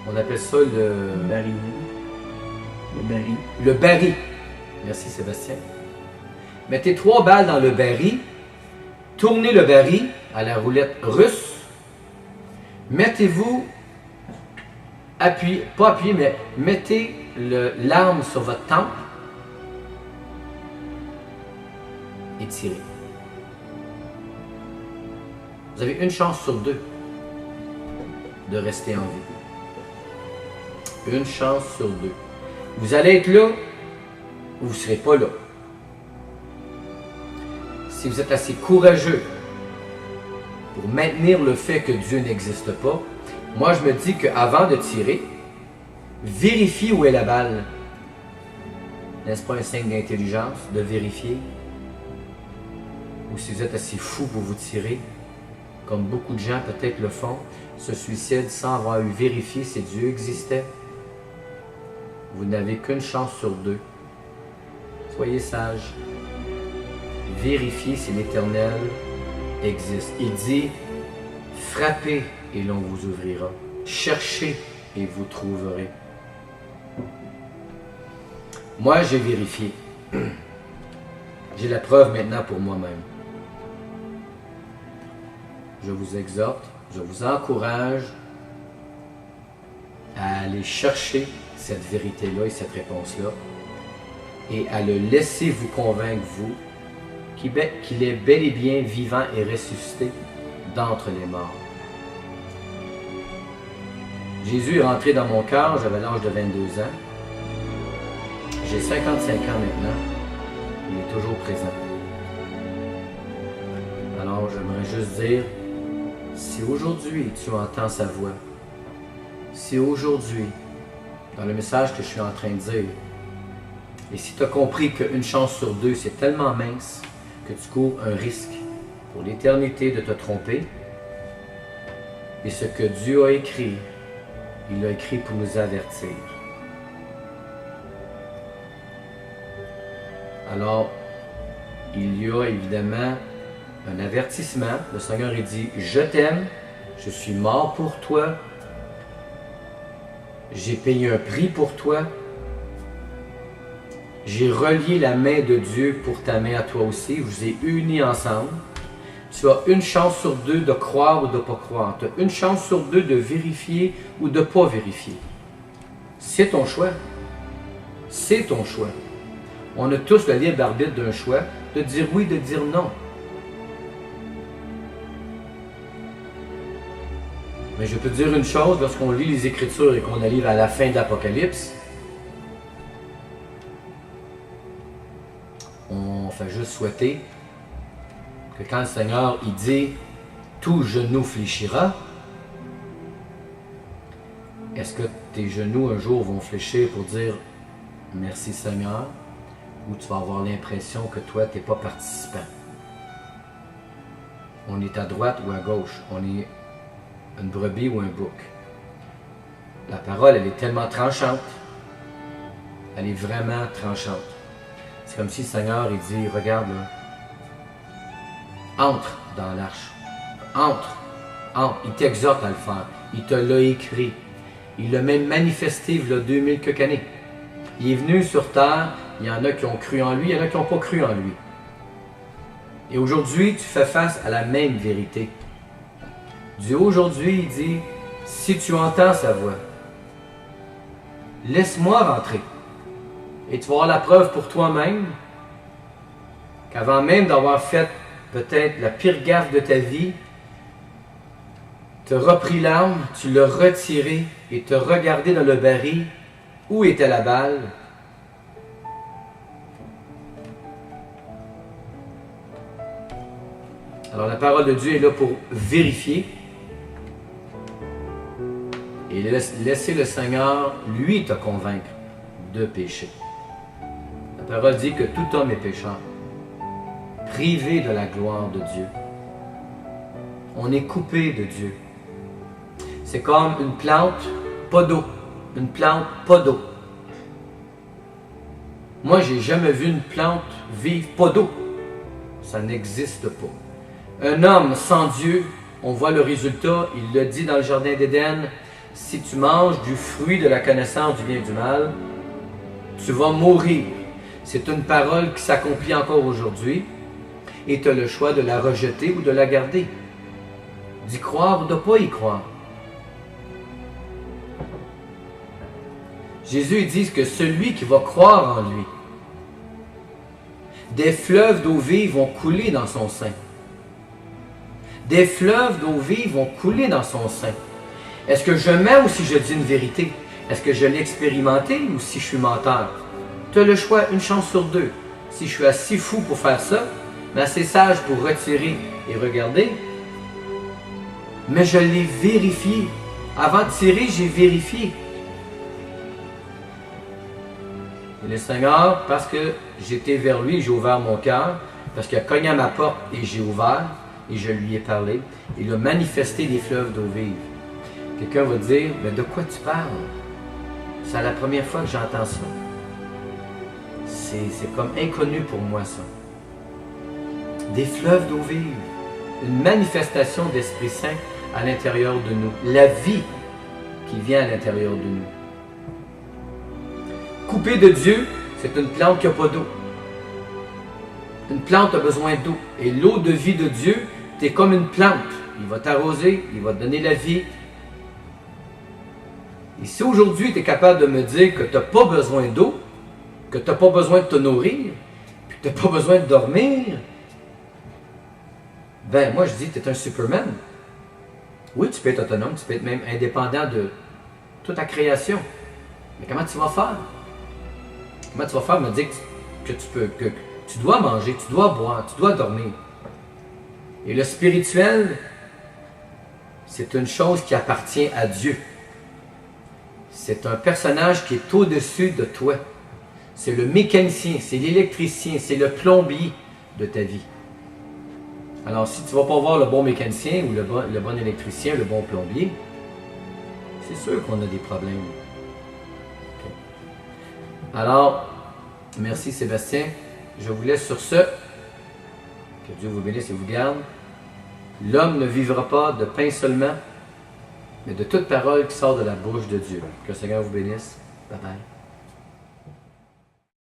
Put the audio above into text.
On appelle ça le baril. Le baril. Le baril. Merci Sébastien. Mettez 3 balles dans le baril. Tournez le baril à la roulette russe. Mettez-vous, pas appuyez, mais mettez l'arme sur votre tempe et tirez. Vous avez une chance sur 2 de rester en vie. Une chance sur 2. Vous allez être là ou vous ne serez pas là. Si vous êtes assez courageux pour maintenir le fait que Dieu n'existe pas, moi je me dis qu'avant de tirer, vérifie où est la balle. N'est-ce pas un signe d'intelligence de vérifier? Ou si vous êtes assez fou pour vous tirer, comme beaucoup de gens peut-être le font, se suicident sans avoir eu vérifié si Dieu existait. Vous n'avez qu'une chance sur 2. Soyez sages. Vérifiez si l'Éternel existe. Il dit, frappez et l'on vous ouvrira. Cherchez et vous trouverez. Moi, j'ai vérifié. J'ai la preuve maintenant pour moi-même. Je vous exhorte, je vous encourage à aller chercher cette vérité-là et cette réponse-là et à le laisser vous convaincre, vous, qu'il est bel et bien vivant et ressuscité d'entre les morts. Jésus est rentré dans mon cœur, j'avais l'âge de 22 ans. J'ai 55 ans maintenant. Il est toujours présent. Alors, j'aimerais juste dire, si aujourd'hui tu entends sa voix, si aujourd'hui, dans le message que je suis en train de dire, et si tu as compris qu'une chance sur 2, c'est tellement mince que tu cours un risque pour l'éternité de te tromper, et ce que Dieu a écrit, il l'a écrit pour nous avertir. Alors, il y a évidemment un avertissement. Le Seigneur il dit, je t'aime, je suis mort pour toi, j'ai payé un prix pour toi, j'ai relié la main de Dieu pour ta main à toi aussi, je vous ai unis ensemble. Tu as une chance sur 2 de croire ou de ne pas croire. Tu as une chance sur 2 de vérifier ou de ne pas vérifier. C'est ton choix. C'est ton choix. On a tous le libre arbitre d'un choix, de dire oui, de dire non. Mais je peux te dire une chose, lorsqu'on lit les Écritures et qu'on arrive à la fin de l'Apocalypse, on fait juste souhaiter que quand le Seigneur il dit « tout genou fléchira », est-ce que tes genoux un jour vont fléchir pour dire « merci Seigneur » ou tu vas avoir l'impression que toi tu n'es pas participant? On est à droite ou à gauche, on est une brebis ou un bouc. La parole elle est tellement tranchante, elle est vraiment tranchante. C'est comme si le Seigneur il dit « regarde là, entre dans l'arche. Entre. Il t'exhorte à le faire. Il te l'a écrit. Il l'a même manifesté il y a 2000 quelques années. Il est venu sur terre. Il y en a qui ont cru en lui. Il y en a qui n'ont pas cru en lui. Et aujourd'hui, tu fais face à la même vérité. Dieu aujourd'hui, il dit, si tu entends sa voix, laisse-moi rentrer. Et tu vas avoir la preuve pour toi-même qu'avant même d'avoir fait peut-être la pire gaffe de ta vie, tu as repris l'arme, tu l'as retiré et tu as regardé dans le baril où était la balle. Alors la parole de Dieu est là pour vérifier et laisser le Seigneur, lui, te convaincre de pécher. La parole dit que tout homme est pécheur, privé de la gloire de Dieu. On est coupé de Dieu. C'est comme une plante, pas d'eau. Une plante, pas d'eau. Moi, j'ai jamais vu une plante vivre pas d'eau. Ça n'existe pas. Un homme sans Dieu, on voit le résultat, il le dit dans le Jardin d'Éden, si tu manges du fruit de la connaissance du bien et du mal, tu vas mourir. C'est une parole qui s'accomplit encore aujourd'hui et tu as le choix de la rejeter ou de la garder. D'y croire ou de ne pas y croire. Jésus dit que celui qui va croire en lui, des fleuves d'eau vive vont couler dans son sein. Des fleuves d'eau vive vont couler dans son sein. Est-ce que je mens ou si je dis une vérité? Est-ce que je l'ai expérimenté ou si je suis menteur? Tu as le choix, une chance sur deux. Si je suis assez fou pour faire ça, mais assez sage pour retirer et regarder, mais je l'ai vérifié. Avant de tirer, j'ai vérifié. Et le Seigneur, parce que j'étais vers lui, j'ai ouvert mon cœur, parce qu'il a cogné à ma porte et j'ai ouvert, et je lui ai parlé, il a manifesté des fleuves d'eau vive. Quelqu'un va dire, mais de quoi tu parles? C'est la première fois que j'entends ça. C'est comme inconnu pour moi ça. Des fleuves d'eau vive, une manifestation d'Esprit Saint à l'intérieur de nous, la vie qui vient à l'intérieur de nous. Coupé de Dieu, c'est une plante qui n'a pas d'eau. Une plante a besoin d'eau. Et l'eau de vie de Dieu, tu es comme une plante. Il va t'arroser, il va te donner la vie. Et si aujourd'hui tu es capable de me dire que tu n'as pas besoin d'eau, que tu n'as pas besoin de te nourrir, puis que tu n'as pas besoin de dormir, ben moi je dis que tu es un Superman. Oui, tu peux être autonome, tu peux être même indépendant de toute ta création. Mais comment tu vas faire? Comment tu vas faire me dire que tu dois manger, tu dois boire, tu dois dormir? Et le spirituel, c'est une chose qui appartient à Dieu. C'est un personnage qui est au-dessus de toi. C'est le mécanicien, c'est l'électricien, c'est le plombier de ta vie. Alors, si tu ne vas pas voir le bon mécanicien ou le bon électricien, le bon plombier, c'est sûr qu'on a des problèmes. Okay. Alors, merci Sébastien. Je vous laisse sur ce. Que Dieu vous bénisse et vous garde. L'homme ne vivra pas de pain seulement, mais de toute parole qui sort de la bouche de Dieu. Que le Seigneur vous bénisse. Bye bye.